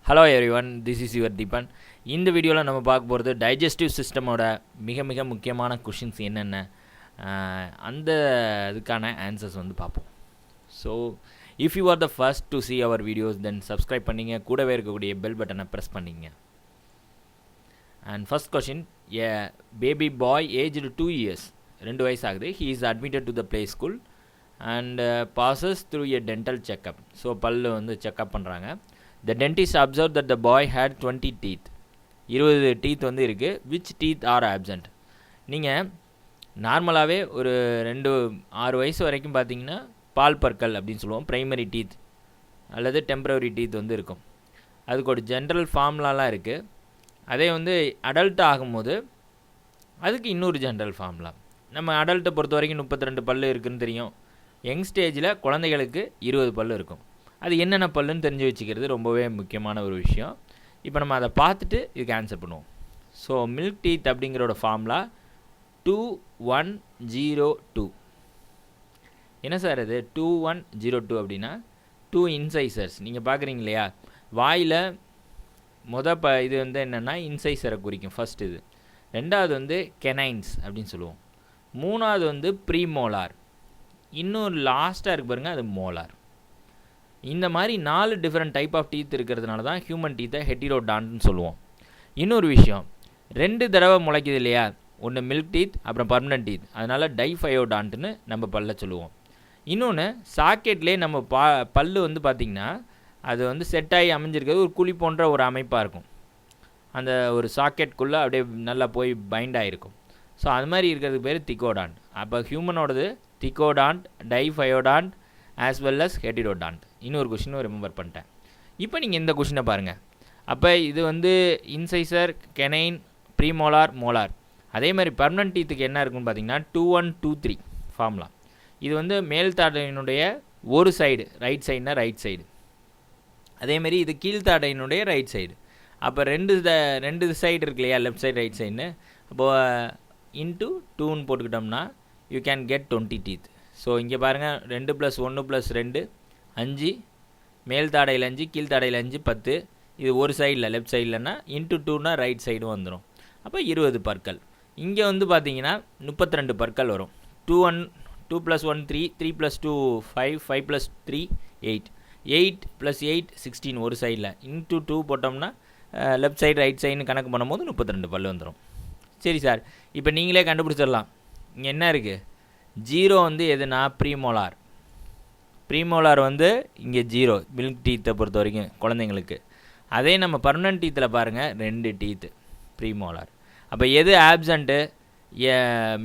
Hello everyone, this is your Deepan. இந்த வீடியோவில் நம்ம பார்க்க போகிறது டைஜஸ்டிவ் சிஸ்டமோட மிக முக்கியமான கொஷின்ஸ் என்னென்ன, அந்த இதுக்கான ஆன்சர்ஸ் வந்து பார்ப்போம். So if you are the first to see our videos then subscribe பண்ணிங்க, கூடவே இருக்கக்கூடிய பெல் பட்டனை ப்ரெஸ் பண்ணிங்க. And first question, A baby boy aged 2 years, 2 வயசு ஆகுது. He is admitted to the play school and passes through a dental checkup. So பல்லு வந்து checkup பண்ணுறாங்க. The dentist observed that the boy had 20 teeth. 20 teeth வந்து இருக்குது. Which teeth are absent? நீங்கள் நார்மலாகவே ஒரு 6 வயசு வரைக்கும் பார்த்தீங்கன்னா பால் பற்கள் அப்படின்னு சொல்லுவோம், ப்ரைமரி டீத் அல்லது டெம்பரரி டீத் வந்து இருக்கும். அதுக்கு ஒரு ஜென்ரல் ஃபார்முலாலாம் இருக்குது. அதே வந்து அடல்ட் ஆகும்போது அதுக்கு இன்னொரு ஜென்ரல் ஃபார்முலா. நம்ம அடல்ட்டை பொறுத்த வரைக்கும் 32 பல்லு இருக்குதுன்னு தெரியும். யங் ஸ்டேஜில் குழந்தைகளுக்கு 20 பல்லு இருக்கும். அது என்னென்ன பல்லுன்னு தெரிஞ்சு வச்சுக்கிறது ரொம்பவே முக்கியமான ஒரு விஷயம். இப்போ நம்ம அதை பார்த்துட்டு இதுக்கு ஆன்சர் பண்ணுவோம். ஸோ மில்க் டீத் அப்படிங்கிறோட ஃபார்முலா 2102. என்ன சார் அது 2102 அப்படின்னா 2 இன்சைசர்ஸ். நீங்கள் பார்க்குறீங்க இல்லையா, வாயில் இது வந்து என்னென்னா இன்சைசரை குறிக்கும் ஃபர்ஸ்ட் இது. ரெண்டாவது வந்து கெனைன்ஸ் அப்படின்னு சொல்லுவோம். மூணாவது வந்து ப்ரீமோலார். இன்னொரு லாஸ்ட்டாக இருக்கு பாருங்கள், அது மோலார். இந்த மாதிரி 4 டிஃப்ரெண்ட் டைப் ஆஃப் டீத் இருக்கிறதுனால தான் ஹியூமன் டீத்தை ஹெட்டிரோடான்ட்னு சொல்லுவோம். இன்னொரு விஷயம், 2 தடவை முளைக்குது இல்லையா, ஒன்று மில்க் டீத் அப்புறம் பர்மனன்ட் டீத், அதனால் டைஃபயோடான்ட்னு நம்ம பல்ல சொல்லுவோம். இன்னொன்று சாக்கெட்லேயே நம்ம பல்லு வந்து பார்த்திங்கன்னா அது வந்து செட்டாகி அமைஞ்சிருக்கிறது ஒரு குழி போன்ற ஒரு அமைப்பாக இருக்கும். அந்த ஒரு சாக்கெட்குள்ளே அப்படியே நல்லா போய் பைண்ட் ஆகிருக்கும். ஸோ அது மாதிரி இருக்கிறதுக்கு பேர் திக்கோடான்ட். அப்போ ஹியூமனோடது திக்கோடான்ட், டைஃபயோடான்ட் ஆஸ் வெல் அஸ் ஹெட்டிரோடான்ட். இன்னொரு கொஷினும் ரிமெம்பர் பண்ணிட்டேன். இப்போ நீங்கள் இந்த கொஷினை பாருங்கள். அப்போ இது வந்து இன்சைசர், கெனைன், ப்ரீமோலார், மோலார். அதே மாதிரி பர்மனன்ட் டீத்துக்கு என்ன இருக்குன்னு பார்த்தீங்கன்னா 2123 ஃபார்முலா. இது வந்து மேல் தாடையினுடைய ஒரு சைடு, ரைட் சைடுனா ரைட் சைடு. அதேமாரி இது கீழ்த்தாடையினுடைய ரைட் சைடு. அப்போ ரெண்டு சைடு இருக்கு இல்லையா, லெஃப்ட் சைடு ரைட் சைடுன்னு. அப்போது இன்ட்டு 2ன்னு போட்டுக்கிட்டோம்னா you can get 20 teeth. So இங்கே பாருங்கள், 2 + 1 + 2 5, மேல் தாடையில் 5, கீழ்த்தாடையில் 5 10. இது ஒரு சைடில் லெஃப்ட் சைட்லன்னா இன்ட்டு 2னா ரைட் சைடும் வந்துடும். அப்போ 20 பற்கள். இங்கே வந்து பார்த்தீங்கன்னா 32 பற்கள் வரும். 2 + 1 3, 3 + 2 5, 5 + 3 8, 8 + 8 16 ஒரு சைடில். இன்ட்டு 2 போட்டோம்னா லெஃப்ட் சைடு ரைட் சைடுன்னு கணக்கு பண்ணும்போது 32 பல் வந்துடும். சரி சார், இப்போ நீங்களே கண்டுபிடிச்சிடலாம். இங்கே என்ன இருக்குது, 0 வந்து எதுனா ப்ரீமோலார். ப்ரீமோலார் வந்து இங்கே 0 மில்க் டீத்தை பொறுத்த வரைக்கும் குழந்தைங்களுக்கு. அதே நம்ம பர்மனன்ட் டீத்தில் பாருங்கள் 2 டீத்து ப்ரீமோலார். அப்போ எது ஆப்சண்ட்டு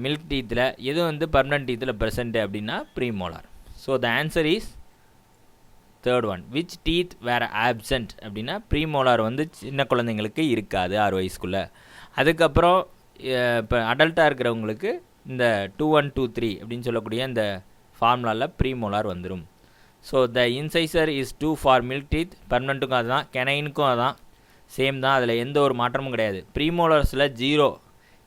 மில்க் டீத்தில், எது வந்து பர்மனன்ட் டீத்தில் ப்ரெசண்ட்டு அப்படின்னா premolar. So the answer is third one. Which teeth வேறு ஆப்சண்ட் அப்படின்னா ப்ரீமோலார் வந்து சின்ன குழந்தைங்களுக்கு இருக்காது 6 வயசுக்குள்ளே. அதுக்கப்புறம் இப்போ அடல்ட்டாக இருக்கிறவங்களுக்கு இந்த 2123 அப்படின்னு சொல்லக்கூடிய இந்த ஃபார்முலாவில் ப்ரீமோலார் வந்துடும். So the incisor is 2 for milk teeth. பர்மனண்ட்டுக்கும் அதுதான், கெனைனுக்கும் அதுதான், சேம் தான், அதில் எந்த ஒரு மாற்றமும் கிடையாது. ப்ரீமோலார்ஸில் 0,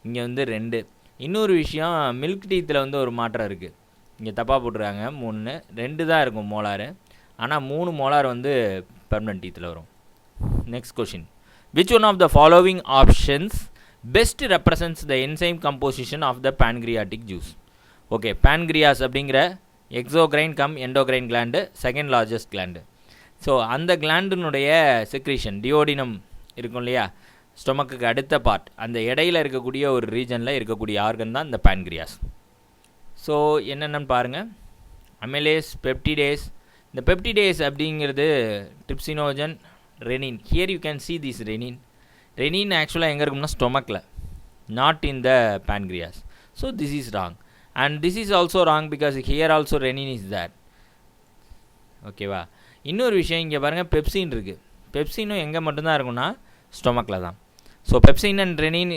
இங்கே வந்து 2. இன்னொரு விஷயம், மில்க் டீத்தில் வந்து ஒரு மாற்றம் இருக்குது. இங்கே தப்பாக போட்டுருக்காங்க, 3 2 தான் இருக்கும் மோலார். ஆனால் 3 மோலார் வந்து பர்மனன்ட் டீத்தில் வரும். Next question, which one of the following options best represents the enzyme composition of the pancreatic juice? Okay, pancreas அப்படிங்கிற exocrine cum endocrine gland, second largest gland. So அந்த கிளாண்டினுடைய செக்ரீஷன் டியோடினம் இருக்கும் இல்லையா, ஸ்டொமக்குக்கு அடுத்த part, அந்த இடையில் இருக்கக்கூடிய ஒரு ரீஜனில் இருக்கக்கூடிய ஆர்கன் தான் இந்த pancreas. ஸோ என்னென்னு பாருங்கள், அமிலேஸ், பெப்டிடேஸ். இந்த பெப்டிடேஸ் அப்படிங்கிறது trypsinogen, renin. Here you can see this renin. Renin ஆக்சுவலாக எங்கே இருக்கும்னா ஸ்டொமக்கில், not in the pancreas. So this is wrong and this is also wrong because here also renin is that. ஓகேவா? இன்னொரு விஷயம், இங்கே பாருங்கள் பெப்சின் இருக்குது. பெப்சினும் எங்கே மட்டும்தான் இருக்கும்னா ஸ்டொமக்கில் தான். ஸோ பெப்சின் அண்ட் ரெனின்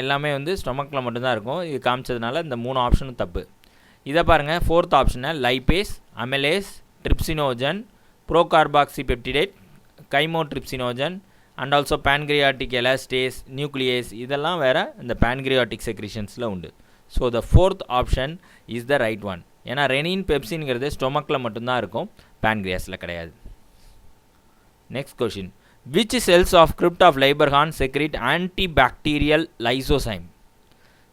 எல்லாமே வந்து ஸ்டொமக்கில் மட்டும்தான் இருக்கும். இது காமிச்சதுனால இந்த 3 ஆப்ஷனும் தப்பு. இதை பாருங்கள், 4th ஆப்ஷனை lipase, amylase, trypsinogen, procarboxy peptidate, chymotrypsinogen and also pancreatic elastase, nuclease, இதெல்லாம் வேறு இந்த pancreatic செக்ரிஷன்ஸில் உண்டு. So the 4th option is the right one. ஏன்னா ரெனின், பெப்சின்ங்கிறது ஸ்டொமக்கில் மட்டும்தான் இருக்கும், pancreasல கிடையாது. Next question, which cells of crypt of Langerhans secrete antibacterial lysozyme?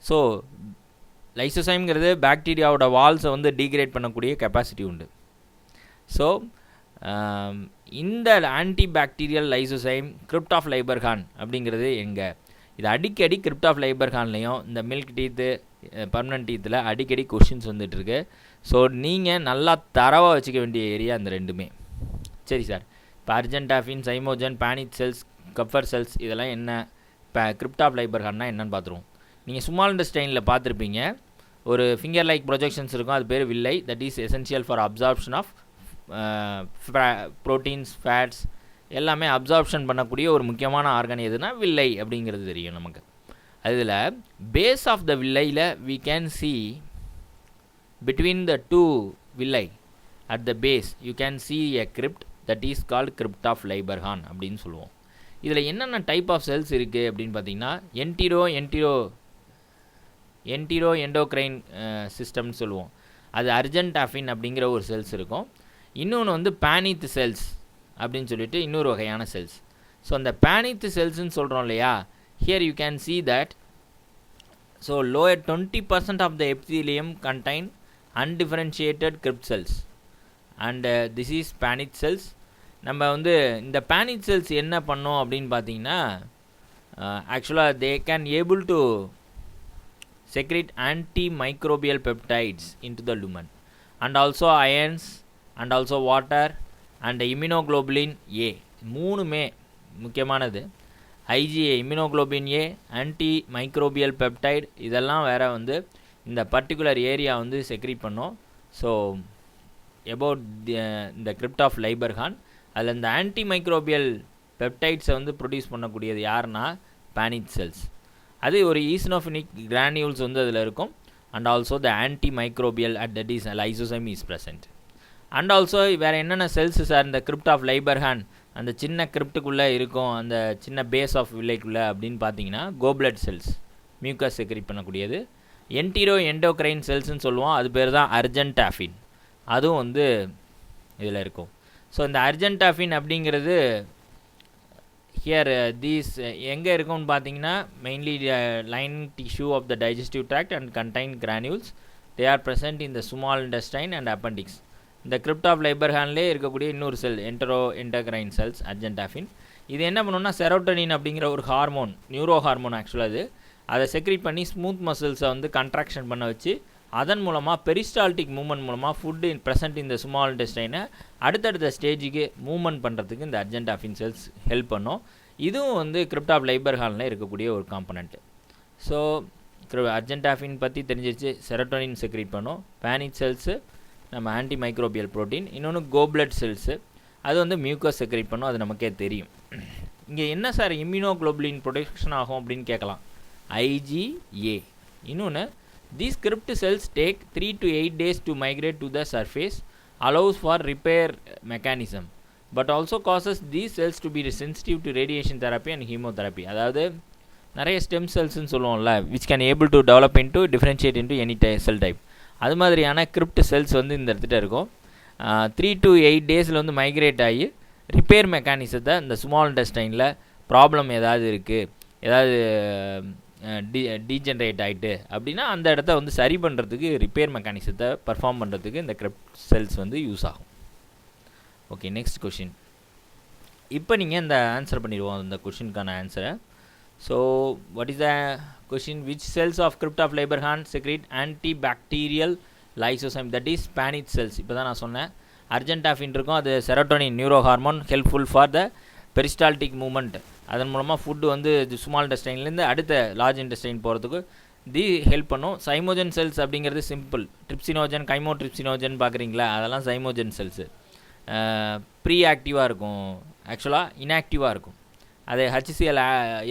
So லைசோசைம்ங்கிறது பாக்டீரியாவோட வால்ஸை வந்து டீக்ரேட் பண்ணக்கூடிய கெப்பாசிட்டி உண்டு. ஸோ இந்த antibacterial lysozyme crypt of Lieberkuhn அப்படிங்கிறது எங்கே? இது அடிக்கடி கிரிப்ட் ஆஃப் லைபர்ஹான்லேயும் இந்த மில்க் டீத்து பர்மனன்ட் டீத்தில் அடிக்கடி கொஷின்ஸ் வந்துட்டுருக்கு. ஸோ நீங்கள் நல்லா தரவாக வச்சுக்க வேண்டிய ஏரியா அந்த ரெண்டுமே. சரி சார், இப்போ அர்ஜென்டாஃபின், சைமோஜன், பேனிட் செல்ஸ், கப்பர் செல்ஸ் இதெல்லாம் என்ன? இப்போ கிரிப்ட் ஆஃப் லைபர்ஹான்னா என்னன்னு பார்த்துருவோம். நீங்கள் ஸ்மால் இன்டெஸ்டைனில் பார்த்துருப்பீங்க, ஒரு ஃபிங்கர் லைக் ப்ரொஜெக்ஷன்ஸ் இருக்கும், அது பேர் வில்லை. That is essential for absorption of proteins, fats எல்லாமே அப்சார்ப்ஷன் பண்ணக்கூடிய ஒரு முக்கியமான ஆர்கன் எதுனா வில்லை அப்படிங்கிறது தெரியும் நமக்கு. அதில் பேஸ் ஆஃப் த வில்லையில் we can see between the two villi at the base you can see a crypt that is called crypt of Langerhans அப்படின்னு சொல்லுவோம். இதில் என்னென்ன டைப் ஆஃப் செல்ஸ் இருக்குது அப்படின்னு பார்த்தீங்கன்னா என்டிரோ எண்டோக்ரைன் சிஸ்டம்னு சொல்லுவோம். அது அர்ஜென்டாஃபின் அப்படிங்கிற ஒரு செல்ஸ் இருக்கும். இன்னொன்று வந்து பேனித் செல்ஸ் அப்படின்னு சொல்லிட்டு இன்னொரு வகையான செல்ஸ். ஸோ அந்த பேனித் செல்ஸ்ன்னு சொல்கிறோம் இல்லையா, here you can see that so lower 20% of the epithelium contain undifferentiated crypt cells and this is Paneth cells. நம்ம வந்து இந்த Paneth cells என்ன பண்ணோம் அப்படின்னு பார்த்தீங்கன்னா, ஆக்சுவலாக they can able to secrete antimicrobial peptides into the lumen and also ions and also water and immunoglobulin A. மூணுமே முக்கியமானது. IgA இம்யூனோக்ளோபின் ஏ, ஆன்டி மைக்ரோபியல் பெப்டைட் இதெல்லாம் வேறு வந்து இந்த பர்டிகுலர் ஏரியா வந்து செக்ரீட் பண்ணோம். ஸோ அபவுட் இந்த கிரிப்ட் ஆஃப் லைபர்ஹான், அதில் இந்த ஆன்டி மைக்ரோபியல் பெப்டைட்ஸை வந்து ப்ரொடியூஸ் பண்ணக்கூடியது யாருன்னா பேனித் செல்ஸ். அது ஒரு ஈஸ்னோஃபினிக் கிரானியூல்ஸ் வந்து அதில் இருக்கும். And also the anti microbial at that is lysozyme is present. And also வேறு என்னென்ன செல்ஸ் சார் இந்த கிரிப்ட் ஆஃப் லைபர்ஹான் அந்த சின்ன கிரிப்டுக்குள்ளே இருக்கும், அந்த சின்ன பேஸ் ஆஃப் வில்லைக்குள்ளே அப்படின்னு பார்த்தீங்கன்னா கோப்லட் செல்ஸ், மியூக்கஸ் செக்ரீட் பண்ணக்கூடியது. என்டிரோ எண்டோக்ரைன் செல்ஸ்ன்னு சொல்லுவோம், அது பேர் தான் அர்ஜென்டாஃபின், அதுவும் வந்து இதில் இருக்கும். ஸோ இந்த அர்ஜென்டாஃபின் அப்படிங்கிறது ஹியர் தீஸ் எங்கே இருக்கும்னு பார்த்தீங்கன்னா mainly line tissue of the digestive tract and contain granules. They are present in the small intestine and appendix. இந்த கிரிப்ட் ஆஃப் லைபர்ஹான்லேயே இருக்கக்கூடிய இன்னொரு செல் என்டோக்ரைன் செல்ஸ் அர்ஜென்டாஃபின். இது என்ன பண்ணுன்னா செரோட்டோனின் அப்படிங்கிற ஒரு ஹார்மோன், நியூரோ ஹார்மோன் ஆக்சுவலாக அதை செக்ரீட் பண்ணி ஸ்மூத் மசில்ஸை வந்து கண்ட்ராக்ஷன் பண்ண வச்சு அதன் மூலமாக பெரிஸ்டால்டிக் மூவ்மெண்ட் மூலமாக ஃபுட்டு ப்ரெசன்ட் இந்த ஸ்மால் இன்டெஸ்டைனை அடுத்தடுத்த ஸ்டேஜுக்கு மூவ்மெண்ட் பண்ணுறதுக்கு இந்த அர்ஜென்டாஃபின் செல்ஸ் ஹெல்ப் பண்ணும். இதுவும் வந்து கிரிப்ட் ஆஃப் லைபர்ஹானில் இருக்கக்கூடிய ஒரு காம்பனண்ட்டு. ஸோ அர்ஜென்டாஃபின் பற்றி தெரிஞ்சிச்சு. செரோட்டோனின் செக்ரீட் பண்ணும். பேனிட் செல்ஸு நம்ம ஆன்டி மைக்ரோபியல் ப்ரோட்டீன். இன்னொன்று கோப்லட் செல்ஸு, அது வந்து மியூக்கஸ் செக்ரீட் பண்ணும், அது நமக்கே தெரியும். இங்கே என்ன சார் இம்யூனோக்ளோபுலின் ப்ரொடெக்ஷன் ஆகும் அப்படின்னு கேட்கலாம். IgA. இன்னொன்று these crypt cells take 3 to 8 days to migrate to the surface, allows for repair mechanism but also causes these cells to be sensitive to radiation therapy and chemotherapy. அதாவது நிறைய stem செல்ஸ்ன்னு சொல்லுவோம்ல, which can able to develop into differentiate into any cell type. அது மாதிரியான crypt cells வந்து இந்த இடத்துல இருக்கும். 3 to 8 டேஸில் வந்து மைக்ரேட் ஆகி ரிப்பேர் மெக்கானிசத்தை இந்த ஸ்மால் இன்டெஸ்டைனில் ப்ராப்ளம் ஏதாவது இருக்குது, ஏதாவது டீஜென்ரேட் ஆகிட்டு அப்படின்னா அந்த இடத்த வந்து சரி பண்ணுறதுக்கு, ரிப்பேர் மெக்கானிசத்தை பர்ஃபார்ம் பண்ணுறதுக்கு இந்த கிரிப்ட் செல்ஸ் வந்து யூஸ் ஆகும். Okay, next question. இப்போ நீங்கள் இந்த ஆன்சர் பண்ணிடுவோம் இந்த கொஷினுக்கான ஆன்சரை. ஸோ வாட் இஸ் த கொஷின்? Which cells of crypt of Lieberkuhn secrete antibacterial lysozyme that is Paneth cells. இப்போ தான் நான் சொன்னேன். அர்ஜென்டாஃபின் இருக்கும், அது serotonin neuro hormone, helpful for the peristaltic movement. அதன் மூலமாக ஃபுட்டு வந்து ஸ்மால் இன்டெஸ்டைன்லேருந்து அடுத்த லார்ஜ் இன்டெஸ்டைன் போகிறதுக்கு ஹெல்ப் பண்ணும். சைமோஜன் செல்ஸ் அப்படிங்கிறது சிம்பிள். ட்ரிப்சினோஜன், கைமோட்ரிப்சினோஜன் பார்க்குறீங்களா, அதெல்லாம் சைமோஜன் செல்ஸு. ப்ரீ ஆக்டிவாக இருக்கும், ஆக்சுவலாக இன்ஆக்டிவாக இருக்கும். அதை HCl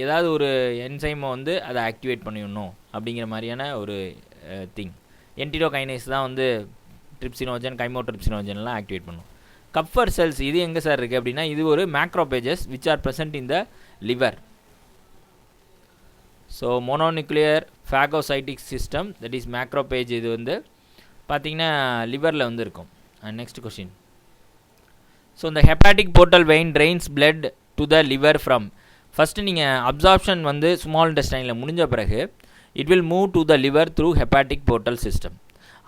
ஏதாவது ஒரு என்சைமை வந்து அதை ஆக்டிவேட் பண்ணிடணும் அப்படிங்கிற மாதிரியான ஒரு திங். என்டிரோகைனேஸ் தான் வந்து ட்ரிப்சினோஜன், கைமோட்ரிப்சினோஜன்லாம் ஆக்டிவேட் பண்ணும். கப்பர் செல்ஸ் இது எங்கே சார் இருக்குது அப்படின்னா, இது ஒரு macrophages which are present in the liver. So mononuclear phagocytic system that is macrophage. இது வந்து பார்த்திங்கன்னா லிவரில் வந்து இருக்கும். Next question. ஸோ இந்த hepatic portal vein drains blood to the liver from. First நீங்கள் அப்சார்ப்ஷன் வந்து ஸ்மால் இன்டெஸ்டைனில் முடிஞ்ச பிறகு it will move to the liver through hepatic portal system.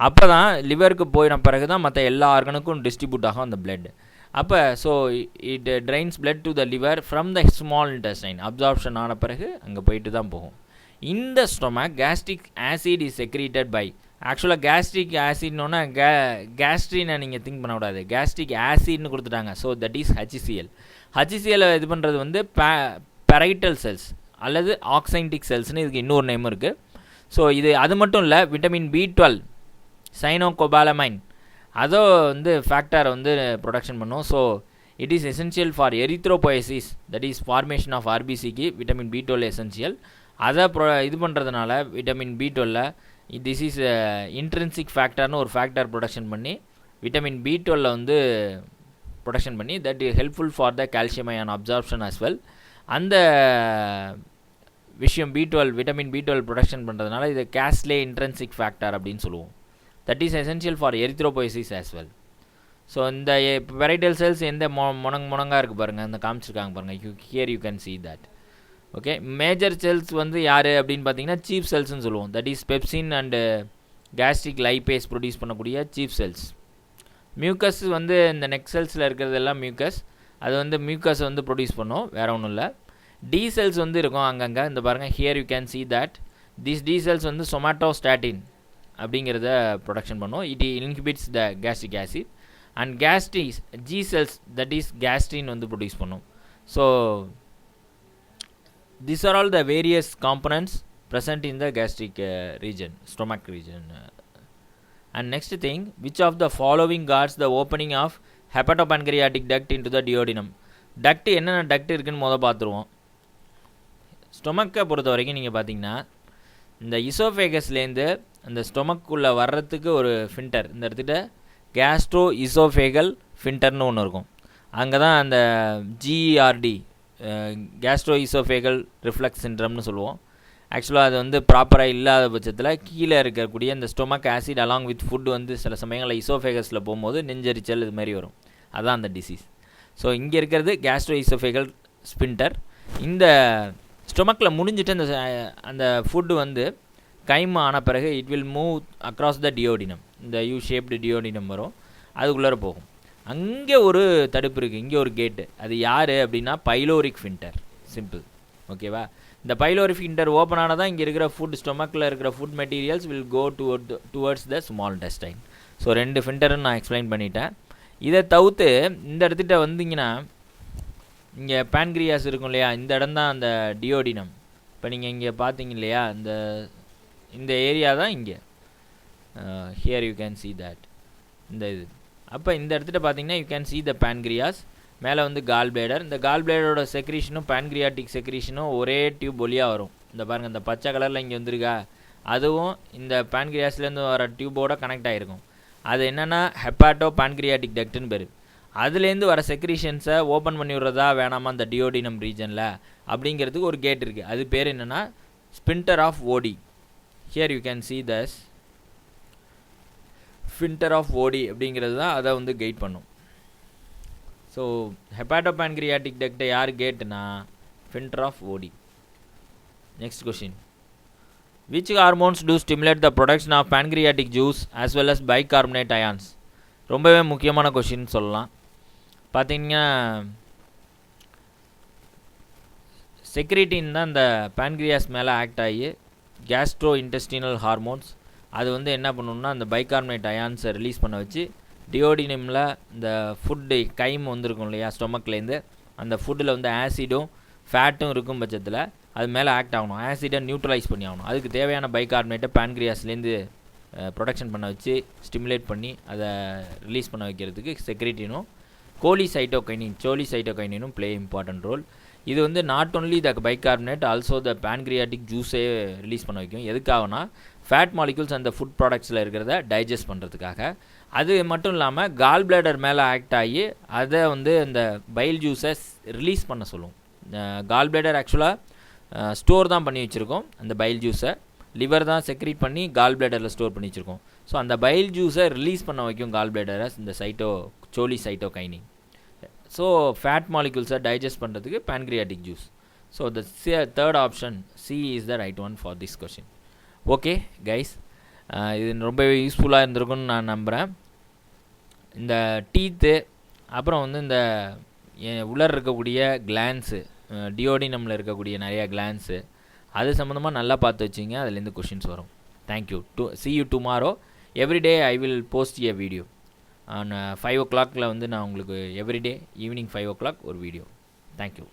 அப்போ தான் லிவருக்கு போயின பிறகு தான் மற்ற எல்லா ஆர்கனுக்கும் டிஸ்ட்ரிபியூட் ஆகும் அந்த பிளட். அப்போ so it drains blood to the liver from the small intestine. Absorption ஆன பிறகு அங்கே போயிட்டு தான் போகும். இந்த stomach gastric acid is secreted by. ஆக்சுவலாக கேஸ்ட்ரிக் ஆசிட்னோன்னா கேஸ்ட்ரினை நீங்கள் திங்க் பண்ணக்கூடாது, கேஸ்ட்ரிக் ஆசிட்னு கொடுத்துட்டாங்க. So that is HCl. HCl இது பண்ணுறது வந்து பெரைட்டல் செல்ஸ் அல்லது ஆக்சைன்டிக் செல்ஸ்னு இதுக்கு இன்னொரு நேம் இருக்குது. ஸோ இது அது மட்டும் இல்லை, விட்டமின் B12 சைனோகோபாலமைன் அதோ வந்து ஃபேக்டரை வந்து ப்ரொடக்ஷன் பண்ணும். So it is essential for erythropoiesis, that is formation of RBCக்கு விட்டமின் B12 எசென்ஷியல். அதை இது பண்ணுறதுனால vitamin B12 this is intrinsic ஃபேக்டர்னு ஒரு ஃபேக்டர் ப்ரொடக்ஷன் பண்ணி விட்டமின் B12 வந்து ப்ரொடக்ஷன் பண்ணி that helpful for the calcium iron absorption as well. அந்த விஷயம் விட்டமின் B12 ப்ரொடக்ஷன் பண்ணுறதுனால இது கேஸ்லே இன்ட்ரின்சிக் ஃபேக்டர் அப்படின்னு சொல்லுவோம். That is essential for erythropoiesis as well. So இந்த பெரைட்டல் செல்ஸ் எந்த முனங்காக இருக்குது பாருங்கள், அந்த காமிச்சிருக்காங்க பாருங்கள், here you can see that. ஓகே, மேஜர் செல்ஸ் வந்து யார் அப்படின்னு பார்த்தீங்கன்னா சீஃப் செல்ஸ்னு சொல்லுவோம். That is pepsin and gastric lipase produce பண்ணக்கூடிய சீஃப் செல்ஸ். மியூக்கஸ் வந்து இந்த நெக் செல்ஸில் இருக்கிறதெல்லாம் மியூக்கஸ், அது வந்து மியூக்கஸ் வந்து ப்ரொடியூஸ் பண்ணும், வேறு ஒன்றும் இல்லை. டி செல்ஸ் வந்து இருக்கும் அங்கங்கே, இந்த பாருங்கள் here you can see that. This D cells வந்து சொமாட்டோஸ்டாட்டின் அப்படிங்கிறத ப்ரொடக்ஷன் பண்ணும். It inhibits the gastric acid. And gastric G cells that is gastrin வந்து ப்ரொடியூஸ் பண்ணும். So these are all the various components present in the gastric region, stomach region. And next thing, which of the following guards the opening of hepatopancreatic duct into the duodenum? duct என்னென்ன duct இருக்குன்னு முதல் பார்த்துருவோம். ஸ்டொமக்கை பொறுத்த வரைக்கும் நீங்கள் பார்த்தீங்கன்னா இந்த இசோஃபேகஸ்லேருந்து அந்த ஸ்டொமக்குள்ளே வர்றதுக்கு ஒரு ஃபில்டர், இந்த இடத்துல கேஸ்ட்ரோ இசோஃபேகல் ஃபில்டர்னு ஒன்று இருக்கும். அங்கே தான் அந்த GERD கேஸ்ட்ரோ இசோஃபேகல் ரிஃப்ளக்ஸ் சிண்ட்ரம்னு சொல்லுவோம். ஆக்சுவலாக அது வந்து ப்ராப்பராக இல்லாத பட்சத்தில் கீழே இருக்கக்கூடிய இந்த stomach acid along with food வந்து சில சமயங்களில் இசோஃபேகஸில் போகும்போது நெஞ்சரிச்சல் இது மாதிரி வரும், அதுதான் அந்த டிசீஸ். ஸோ இங்கே இருக்கிறது கேஸ்ட்ரோ இசோஃபேகல் ஸ்பின்டர். இந்த ஸ்டொமக்கில் முடிஞ்சிட்டு அந்த ஃபுட்டு வந்து கைம் ஆன பிறகு it will move across the duodenum, இந்த யூ ஷேப்டு டியோடினம் வரும், அதுக்குள்ளே போகும். அங்கே ஒரு தடுப்பு இருக்குது, இங்கே ஒரு கேட்டு. அது யார் அப்படின்னா பைலோரிக் ஃபின்டர். சிம்பிள், ஓகேவா? இந்த பைலோரிக் ஃபின்டர் ஓப்பன் ஆனால் தான் இங்கே இருக்கிற ஃபுட், ஸ்டொமக்கில் இருக்கிற food materials will go towards the small intestine. So 2 ஃபின்டர்னு நான் எக்ஸ்பிளைன் பண்ணிட்டேன். இதை தவிர்த்து இந்த இடத்துட்ட வந்தீங்கன்னா இங்கே பேன்க்ரியாஸ் இருக்கும் இல்லையா, இந்த இடம் தான் அந்த டியோடினம். இப்போ நீங்கள் இங்கே பார்த்தீங்க இல்லையா, இந்த ஏரியா தான் இங்கே, here you can see that. இந்த இது அப்போ இந்த இடத்துல பார்த்தீங்கன்னா you can see the pancreas. மேலே வந்து கால் பிளேடர். இந்த கால் பிளேடரோட செக்ரீஷனும் பேன்க்ரியாட்டிக் செக்ரீஷனும் ஒரே டியூப் ஒலியாக வரும். இந்த பாருங்கள், இந்த பச்சை கலரில் இங்கே வந்துருக்கா, அதுவும் இந்த பேன்க்ரியாஸ்லேருந்து வர டியூபோட கனெக்ட் ஆகிருக்கும். அது என்னென்னா ஹெப்பாட்டோ பேன்க்ரியாட்டிக் டக்ட்னு பேர். அதுலேருந்து வர செக்ரீஷன்ஸை ஓப்பன் பண்ணி விட்றதா வேணாமா அந்த டியோடினம் ரீஜனில் அப்படிங்கிறதுக்கு ஒரு கேட் இருக்குது. அது பேர் என்னென்னா sphincter of Oddi. Here you can see this sphincter of Oddi அப்படிங்கிறது தான் அதை வந்து கைட் பண்ணும். ஸோ ஹெப்பாட்டோபான்க்ரியாட்டிக் டக்டை யார் கேட்டுனா sphincter of Oddi. Next question, which hormones do stimulate the production of pancreatic juice as well as bicarbonate ions? ரொம்பவே முக்கியமான கொஷின் சொல்லலாம். பார்த்தீங்கன்னா செக்ரிட்டின் தான் இந்த பேன்க்ரியாஸ் மேலே ஆக்ட் ஆகி கேஸ்ட்ரோ இன்டெஸ்டினல் ஹார்மோன்ஸ் அது வந்து என்ன பண்ணணும்னா அந்த பைகார்பனேட் அயான்ஸை ரிலீஸ் பண்ண வச்சு டியோடினமில் இந்த ஃபுட்டு கைம் வந்துருக்கும் இல்லையா ஸ்டொமக்லேருந்து, அந்த ஃபுட்டில் வந்து ஆசிடும் ஃபேட்டும் இருக்கும் பட்சத்தில் அது மேலே ஆக்ட் ஆகணும், ஆசிடை நியூட்ரலைஸ் பண்ணி ஆகணும். அதுக்கு தேவையான பைகார்பனேட்டை பேன்க்ரியாஸ்லேருந்து ப்ரொடக்ஷன் பண்ண வச்சு ஸ்டிமுலேட் பண்ணி அதை ரிலீஸ் பண்ண வைக்கிறதுக்கு செக்ரிட்டினும் சோலிசைட்டோகைனினும் ப்ளே இம்பார்ட்டன்ட் ரோல். இது வந்து not only the bicarbonate also the pancreatic ஜூஸே ரிலீஸ் பண்ண வைக்கும். எதுக்காகனா ஃபேட் மாலிகுல்ஸ் அந்த ஃபுட் ப்ராடக்ட்ஸில் இருக்கிறத டைஜஸ்ட் பண்ணுறதுக்காக. அது மட்டும் இல்லாமல் கால் பிளேடர் மேலே ஆக்ட் ஆகி அதை வந்து இந்த பைல் ஜூஸை ரிலீஸ் பண்ண சொல்லும். கால் பிளேடர் ஆக்சுவலாக ஸ்டோர் தான் பண்ணி வச்சுருக்கோம், அந்த பைல் ஜூஸை லிவர் தான் செக்ரீட் பண்ணி கால் பிளேடரில் ஸ்டோர் பண்ணி வச்சுருக்கோம். ஸோ அந்த பைல் ஜூஸை ரிலீஸ் பண்ண வைக்கும் கால் பிளேடரை இந்த சோலிசைட்டோகைனின். ஸோ ஃபேட் மாலிகுல்ஸை டைஜஸ்ட் பண்ணுறதுக்கு pancreatic juice. So the third option C is the right one for this question. Okay guys, இது ரொம்பவே யூஸ்ஃபுல்லாக இருந்திருக்கும்னு நான் நம்புகிறேன். இந்த டீத்து, அப்புறம் வந்து இந்த உலர் இருக்கக்கூடிய கிளான்ஸு, டியோடினமில் இருக்கக்கூடிய நிறையா கிளான்ஸு, அது சம்மந்தமாக நல்லா பார்த்து வச்சிங்க. அதுலேருந்து கொஷின்ஸ் வரும். Thank you. see you tomorrow. Everyday I will post a video on 5 o'clock வந்து நான் உங்களுக்கு எவ்ரிடே ஈவினிங் 5 o'clock ஒரு வீடியோ. தேங்க்யூ.